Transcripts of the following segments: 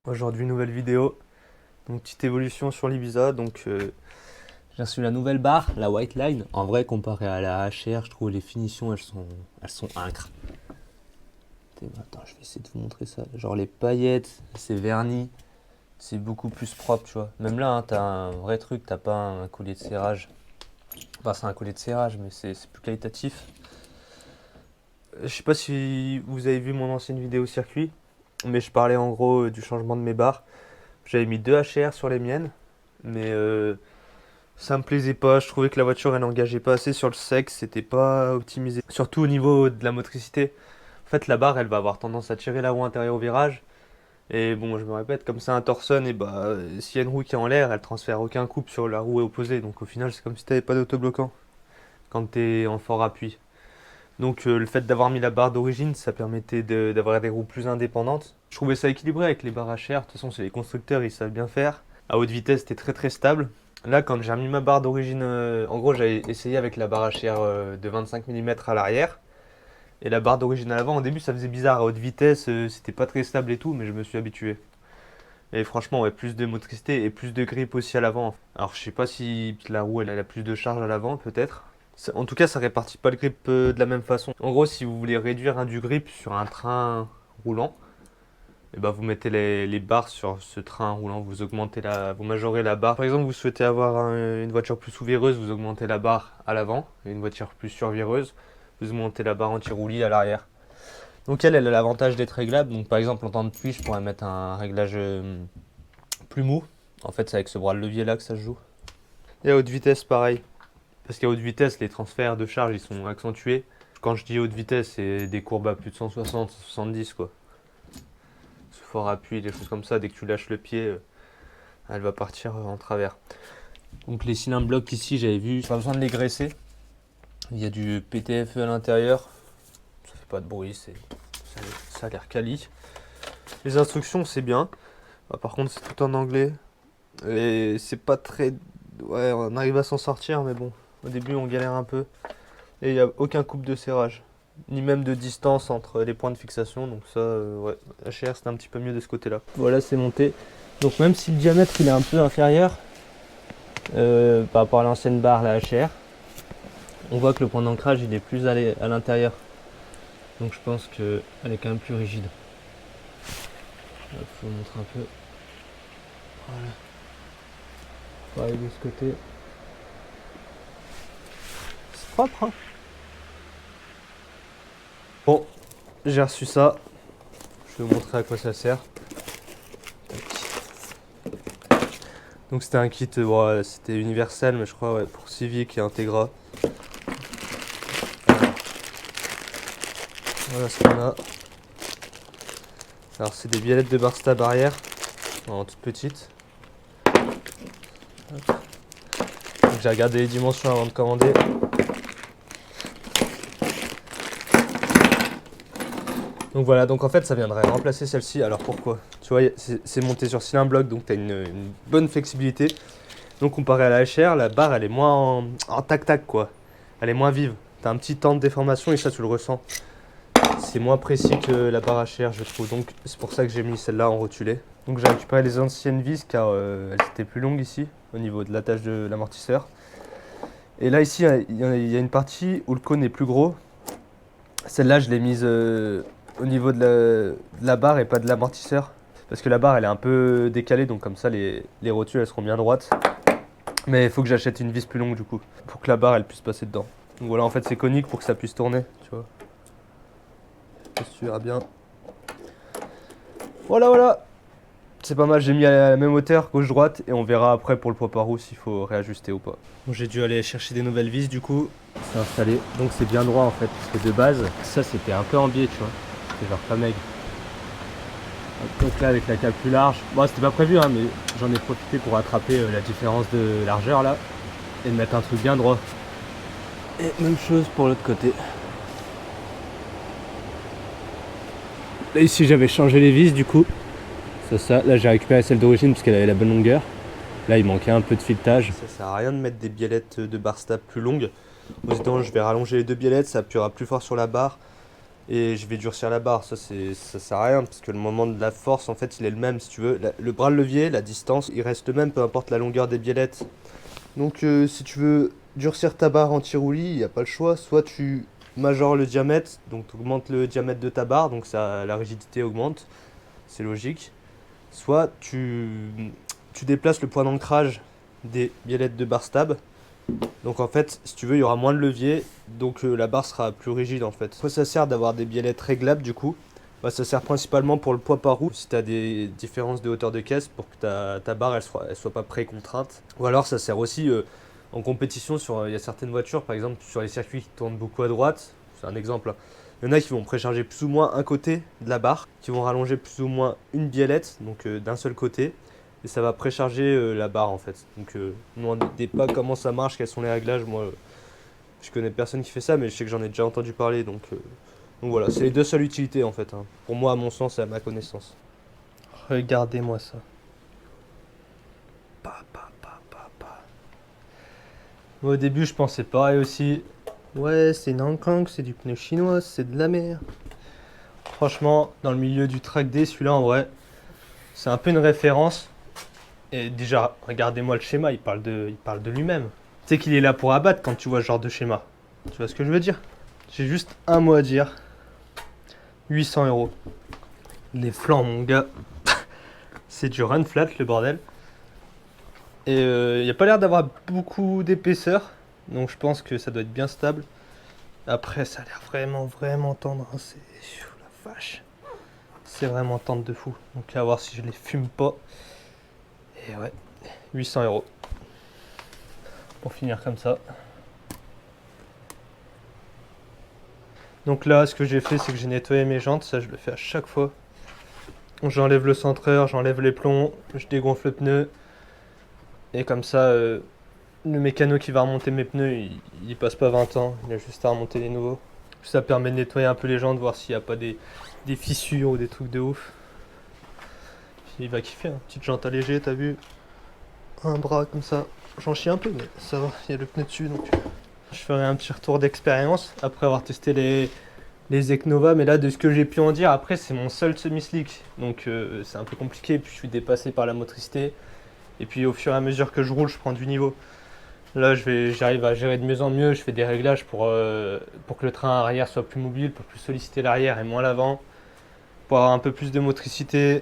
Aujourd'hui, nouvelle vidéo. Donc, petite évolution sur l'Ibiza. Donc, j'ai reçu la nouvelle barre, la White Line. En vrai, comparé à la HR, je trouve les finitions, elles sont incres. Attends, je vais essayer de vous montrer ça. Genre, les paillettes, c'est verni. C'est beaucoup plus propre, tu vois. Même là, hein, t'as un vrai truc, t'as pas un collier de serrage. Enfin, c'est un collier de serrage, mais c'est plus qualitatif. Je sais pas si vous avez vu mon ancienne vidéo circuit, mais je parlais en gros du changement de mes barres. J'avais mis 2 HR sur les miennes, mais ça me plaisait pas. Je trouvais que la voiture elle engageait pas assez sur le sec, c'était pas optimisé. Surtout au niveau de la motricité. En fait, la barre elle va avoir tendance à tirer la roue intérieure au virage. Et bon, je me répète, comme c'est un Torsen, et bah s'il y a une roue qui est en l'air, elle transfère aucun couple sur la roue opposée. Donc au final, c'est comme si t'avais pas d'autobloquant quand t'es en fort appui. Donc le fait d'avoir mis la barre d'origine, ça permettait d'avoir des roues plus indépendantes. Je trouvais ça équilibré avec les barres HR. De toute façon, c'est les constructeurs, ils savent bien faire. À haute vitesse, c'était très très stable. Là, quand j'ai remis ma barre d'origine, en gros, j'avais essayé avec la barre HR de 25 mm à l'arrière. Et la barre d'origine à l'avant, au début, ça faisait bizarre. À haute vitesse, c'était pas très stable et tout, mais je me suis habitué. Et franchement, ouais, plus de motricité et plus de grip aussi à l'avant. Alors, je sais pas si la roue elle a plus de charge à l'avant, peut-être. En tout cas, ça répartit pas le grip de la même façon. En gros, si vous voulez réduire du grip sur un train roulant, et ben vous mettez les barres sur ce train roulant, vous majorez la barre. Par exemple, vous souhaitez avoir une voiture plus sous-vireuse, vous augmentez la barre à l'avant, et une voiture plus sur-vireuse, vous augmentez la barre anti-roulis à l'arrière. Donc elle a l'avantage d'être réglable. Donc par exemple, en temps de pluie, je pourrais mettre un réglage plus mou. En fait, c'est avec ce bras de levier là que ça se joue. Et à haute vitesse, pareil. Parce qu'à haute vitesse, les transferts de charge, ils sont accentués. Quand je dis haute vitesse, c'est des courbes à plus de 160, 170 quoi. Ce fort appui, des choses comme ça, dès que tu lâches le pied, elle va partir en travers. Donc les cylindres blocs ici, j'avais vu, pas besoin de les graisser. Il y a du PTFE à l'intérieur. Ça fait pas de bruit, ça a l'air quali. Les instructions, c'est bien. Par contre, c'est tout en anglais. Et c'est pas très... Ouais, on arrive à s'en sortir, mais bon. Au début, on galère un peu. Et il n'y a aucun couple de serrage. Ni même de distance entre les points de fixation. Donc ça, ouais. HR, c'est un petit peu mieux de ce côté-là. Voilà, c'est monté. Donc même si le diamètre, il est un peu inférieur par rapport à l'ancienne barre, la HR, on voit que le point d'ancrage, il est plus à l'intérieur. Donc je pense qu'elle est quand même plus rigide. Je vous montre un peu. Voilà. Pareil de ce côté. C'est propre, hein. Bon, j'ai reçu ça. Je vais vous montrer à quoi ça sert. Donc c'était un kit, c'était universel, mais je crois ouais, pour Civic et Integra. Voilà ce qu'on a. Alors c'est des biellettes de bar stab arrière, en toute petite. J'ai regardé les dimensions avant de commander. Donc voilà, donc en fait ça viendrait remplacer celle-ci. Alors pourquoi? Tu vois, c'est monté sur cylindre bloc, donc tu as une bonne flexibilité. Donc comparé à la HR, la barre elle est moins en tac-tac quoi. Elle est moins vive. Tu as un petit temps de déformation et ça tu le ressens. C'est moins précis que la barre HR je trouve. Donc c'est pour ça que j'ai mis celle-là en rotulé. Donc j'ai récupéré les anciennes vis car elles étaient plus longues ici au niveau de l'attache de l'amortisseur. Et là ici il y a une partie où le cône est plus gros. Celle-là je l'ai mise au niveau de la barre et pas de l'amortisseur. Parce que la barre elle est un peu décalée, donc comme ça les rotules elles seront bien droites. Mais il faut que j'achète une vis plus longue du coup, pour que la barre elle puisse passer dedans. Donc voilà, en fait c'est conique pour que ça puisse tourner, tu vois. Je sais pas si tu verras bien. Voilà. C'est pas mal, j'ai mis à la même hauteur, gauche-droite, et on verra après pour le poids par roue s'il faut réajuster ou pas. Bon, j'ai dû aller chercher des nouvelles vis du coup. C'est installé, donc c'est bien droit en fait, parce que de base, ça c'était un peu en biais, tu vois. C'était genre pas maigre. Donc là avec la cale plus large, bon c'était pas prévu hein, mais j'en ai profité pour rattraper la différence de largeur là, et de mettre un truc bien droit. Et même chose pour l'autre côté. Là ici j'avais changé les vis du coup. Ça. Là j'ai récupéré celle d'origine parce qu'elle avait la bonne longueur. Là il manquait un peu de filetage. Ça sert à rien de mettre des biellettes de bar stab plus longues. Autant je vais rallonger les deux biellettes, ça appuiera plus fort sur la barre. et je vais durcir la barre. Ça sert à rien parce que le moment de la force, en fait, il est le même si tu veux. Le bras de levier, la distance, il reste le même, peu importe la longueur des biellettes. Donc si tu veux durcir ta barre anti-roulis, il n'y a pas le choix. Soit tu majores le diamètre, donc tu augmentes le diamètre de ta barre, donc la rigidité augmente, c'est logique. Soit tu déplaces le point d'ancrage des biellettes de barre stab. Donc en fait, si tu veux, il y aura moins de levier, donc la barre sera plus rigide en fait. Pourquoi ça sert d'avoir des biellettes réglables du coup? Bah, ça sert principalement pour le poids par roue, si tu as des différences de hauteur de caisse pour que ta barre elle soit pas pré-contrainte. Ou alors ça sert aussi en compétition il y a certaines voitures, par exemple sur les circuits qui tournent beaucoup à droite, c'est un exemple. Il y en a qui vont précharger plus ou moins un côté de la barre, qui vont rallonger plus ou moins une biellette, donc d'un seul côté. Et ça va précharger la barre en fait. Donc ne me demandez pas comment ça marche, quels sont les réglages. Moi, je connais personne qui fait ça, mais je sais que j'en ai déjà entendu parler. Donc voilà, c'est les deux seules utilités en fait. Pour moi, à mon sens et à ma connaissance. Regardez-moi ça. Moi, au début, je pensais pareil aussi. Ouais, c'est Nankang, c'est du pneu chinois, c'est de la merde. Franchement, dans le milieu du track day, celui-là en vrai, c'est un peu une référence. Et déjà, regardez-moi le schéma, il parle de lui-même. Tu sais qu'il est là pour abattre quand tu vois ce genre de schéma. Tu vois ce que je veux dire? J'ai juste un mot à dire. 800 €. Les flancs, mon gars. C'est du run flat, le bordel. Et il n'y a pas l'air d'avoir beaucoup d'épaisseur. Donc je pense que ça doit être bien stable. Après, ça a l'air vraiment tendre. C'est la vache. C'est vraiment tendre de fou. Donc à voir si je les fume pas. Et ouais, 800 €. Pour finir comme ça. Donc là, ce que j'ai fait, c'est que j'ai nettoyé mes jantes. Ça, je le fais à chaque fois. J'enlève le centreur, j'enlève les plombs, je dégonfle le pneu. Et comme ça, le mécano qui va remonter mes pneus, il passe pas 20 ans. Il a juste à remonter les nouveaux. Ça permet de nettoyer un peu les jantes, voir s'il n'y a pas des fissures ou des trucs de ouf. Il va kiffer, hein. Petite jante allégée, t'as vu? Un bras comme ça. J'en chie un peu, mais ça va, il y a le pneu dessus. Donc je ferai un petit retour d'expérience après avoir testé les Eknova. Mais là, de ce que j'ai pu en dire, après, c'est mon seul semi-slick. Donc c'est un peu compliqué. Puis je suis dépassé par la motricité. Et puis au fur et à mesure que je roule, je prends du niveau. Là, j'arrive à gérer de mieux en mieux. Je fais des réglages pour que le train arrière soit plus mobile, pour plus solliciter l'arrière et moins l'avant, pour avoir un peu plus de motricité.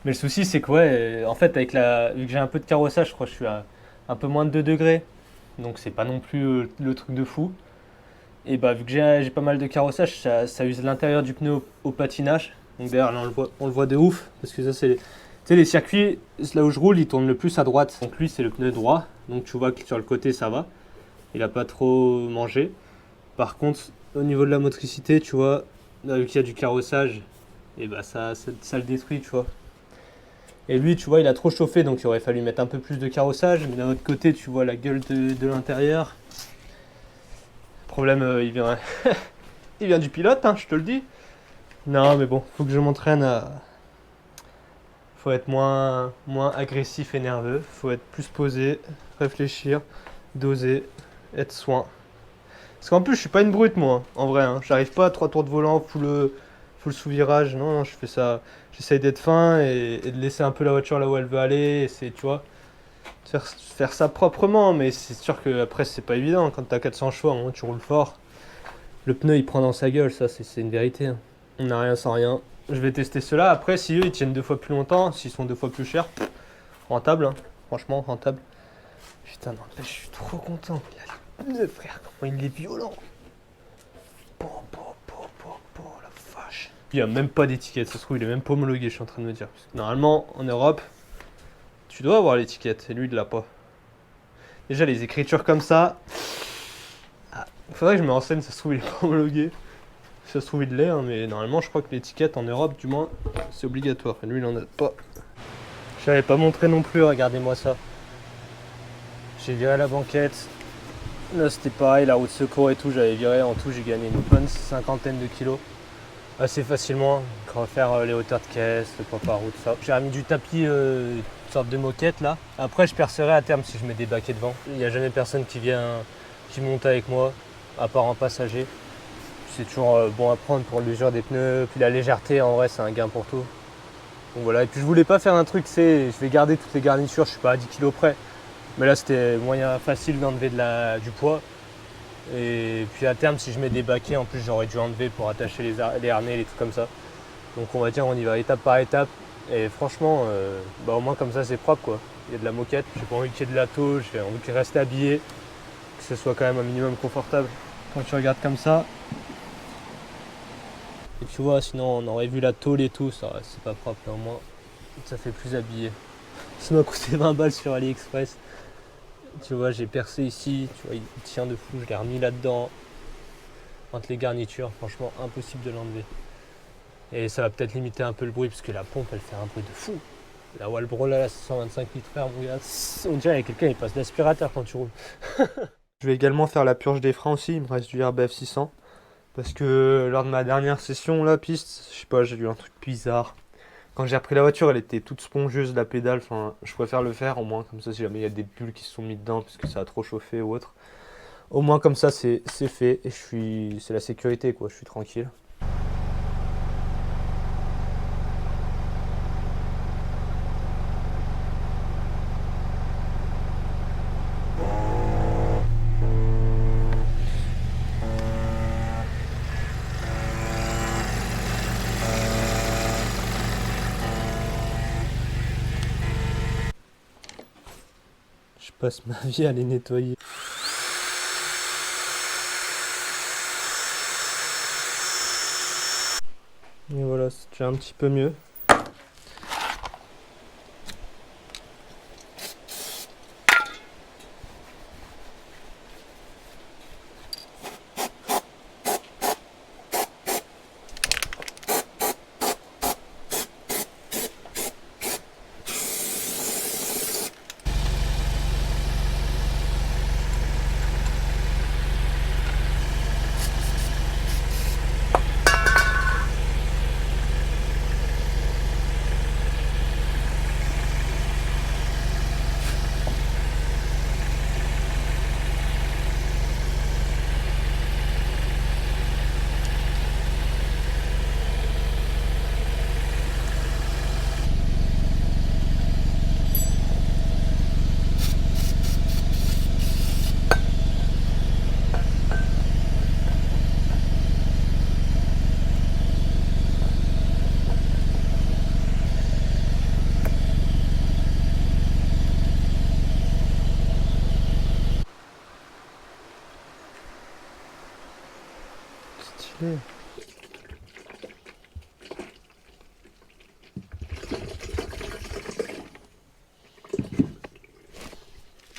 Mais le souci, c'est que ouais, en fait, vu que j'ai un peu de carrossage, je crois que je suis à un peu moins de 2 degrés. Donc c'est pas non plus le truc de fou. Et bah vu que j'ai pas mal de carrossage, ça use l'intérieur du pneu au patinage. Donc d'ailleurs là on le voit de ouf. Parce que ça c'est... Tu sais les circuits, là où je roule, ils tournent le plus à droite. Donc lui c'est le pneu droit. Donc tu vois que sur le côté ça va. Il a pas trop mangé. Par contre au niveau de la motricité, tu vois, là, vu qu'il y a du carrossage, et bah ça le détruit, tu vois. Et lui, tu vois, il a trop chauffé, donc il aurait fallu mettre un peu plus de carrossage. Mais d'un autre côté, tu vois la gueule de l'intérieur. Le problème, il vient du pilote, hein, je te le dis. Non, mais bon, faut que je m'entraîne à... Faut être moins agressif et nerveux. Faut être plus posé, réfléchir, doser, être soin. Parce qu'en plus, je suis pas une brute, moi, en vrai. Hein. J'arrive pas à 3 tours de volant, full sous-virage. Non, je fais ça... J'essaye d'être fin et de laisser un peu la voiture là où elle veut aller. Et c'est, tu vois, faire ça proprement. Mais c'est sûr que après c'est pas évident. Quand t'as 400 chevaux, à un moment, tu roules fort. Le pneu, il prend dans sa gueule. Ça, c'est une vérité. Hein. On n'a rien sans rien. Je vais tester ceux-là. Après, si eux, ils tiennent 2 fois plus longtemps, s'ils sont 2 fois plus chers, rentable. Hein. Franchement, rentable. Putain, non, je suis trop content. Il a le pneu, frère. Comment il est violent. La vache. Il n'y a même pas d'étiquette, ça se trouve il est même pas homologué, je suis en train de me dire. Parce que normalement, en Europe, tu dois avoir l'étiquette, et lui il l'a pas. Déjà les écritures comme ça, faudrait que je me renseigne, ça se trouve il est pas homologué. Ça se trouve il l'est, hein, mais normalement je crois que l'étiquette en Europe du moins, c'est obligatoire, et lui il en a pas. Je l'avais pas montré non plus, regardez-moi ça. J'ai viré la banquette. Là c'était pareil, la roue de secours et tout, j'avais viré, en tout j'ai gagné une bonne cinquantaine de kilos. Assez facilement, refaire les hauteurs de caisse, le poids par roue, tout ça. J'ai remis du tapis, une sorte de moquette là. Après je percerai à terme si je mets des baquets devant. Il n'y a jamais personne qui monte avec moi, à part un passager. c'est toujours bon à prendre pour l'usure des pneus. Puis la légèreté, en vrai, c'est un gain pour tout. Donc voilà, et puis je voulais pas faire un truc, c'est je vais garder toutes les garnitures, je suis pas à 10 kg près. Mais là, c'était moyen facile d'enlever du poids. Et puis à terme, si je mets des baquets, en plus, j'aurais dû enlever pour attacher les harnais, les trucs comme ça. Donc on va dire, on y va étape par étape. Et franchement, au moins comme ça, c'est propre quoi. Il y a de la moquette, j'ai pas envie qu'il y ait de la tôle, j'ai envie qu'il reste habillé, que ce soit quand même un minimum confortable. Quand tu regardes comme ça, et tu vois, sinon on aurait vu la tôle et tout, ça c'est pas propre, mais au moins ça fait plus habillé. Ça m'a coûté 20 balles sur AliExpress. Tu vois, j'ai percé ici, tu vois, il tient de fou, je l'ai remis là-dedans. Entre les garnitures, franchement impossible de l'enlever. Et ça va peut-être limiter un peu le bruit parce que la pompe elle fait un bruit de fou. La Walbro là, c'est 125 litres air, on dirait que quelqu'un il passe l'aspirateur quand tu roules. Je vais également faire la purge des freins aussi, il me reste du RBF 600. Parce que lors de ma dernière session, la piste, je sais pas, j'ai eu un truc bizarre. Quand j'ai repris la voiture, elle était toute spongieuse, la pédale. Enfin, je préfère le faire au moins, comme ça, si jamais il y a des bulles qui se sont mis dedans parce que ça a trop chauffé ou autre. Au moins, comme ça, c'est fait et c'est la sécurité, quoi. Je suis tranquille. Je passe ma vie à les nettoyer. Et voilà, c'est déjà un petit peu mieux. Stylé.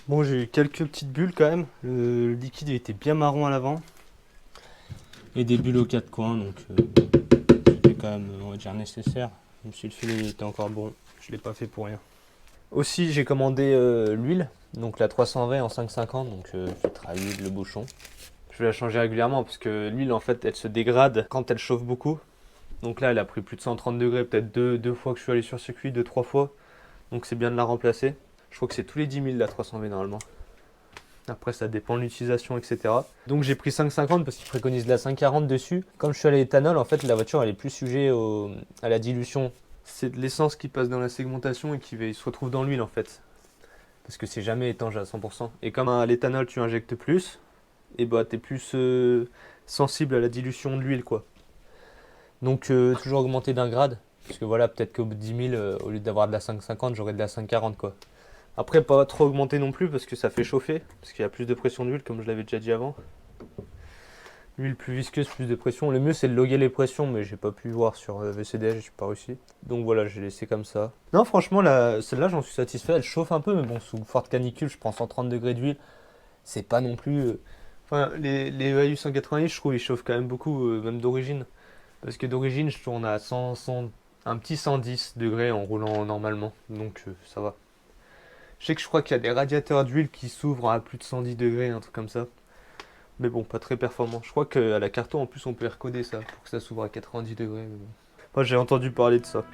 Bon, j'ai eu quelques petites bulles quand même. Le liquide était bien marron à l'avant. Et des bulles aux quatre coins, donc c'était quand même, on va dire, nécessaire. Même si le filet était encore bon, je l'ai pas fait pour rien. Aussi, j'ai commandé l'huile, donc la 320 en 5,50, donc filtre à huile, le bouchon. Je vais la changer régulièrement parce que l'huile, en fait, elle se dégrade quand elle chauffe beaucoup. Donc là, elle a pris plus de 130 degrés, peut-être deux fois que je suis allé sur circuit, 2-3 fois. Donc c'est bien de la remplacer. Je crois que c'est tous les 10 000 la 320 normalement. Après, ça dépend de l'utilisation, etc. Donc j'ai pris 5,50 parce qu'ils préconisent la 5,40 dessus. Comme je suis à l'éthanol, en fait, la voiture, elle est plus sujet à la dilution. C'est de l'essence qui passe dans la segmentation et qui se retrouve dans l'huile, en fait. Parce que c'est jamais étanche à 100%. Et comme à l'éthanol, tu injectes plus, et bah t'es plus sensible à la dilution de l'huile, quoi. Donc toujours augmenter d'un grade. Parce que voilà, peut-être qu'au bout de 10 000, au lieu d'avoir de la 5,50, j'aurai de la 5,40, quoi. Après, pas trop augmenter non plus parce que ça fait chauffer, parce qu'il y a plus de pression d'huile, comme je l'avais déjà dit avant. L'huile plus visqueuse, plus de pression. Le mieux, c'est de loguer les pressions, mais j'ai pas pu voir sur VCDH, j'ai pas réussi. Donc voilà, j'ai laissé comme ça. Non, franchement, celle-là, j'en suis satisfait. Elle chauffe un peu, mais bon, sous forte canicule, je prends 130 degrés d'huile. C'est pas non plus. Enfin, les EAU 190, je trouve, ils chauffent quand même beaucoup, même d'origine. Parce que d'origine, je tourne à 100, un petit 110 degrés en roulant normalement. Donc ça va. Je sais que je crois qu'il y a des radiateurs d'huile qui s'ouvrent à plus de 110 degrés, un truc comme ça. Mais bon, pas très performant. Je crois qu'à la Carto, en plus, on peut recoder ça pour que ça s'ouvre à 90 degrés. Mais bon. Moi, j'ai entendu parler de ça.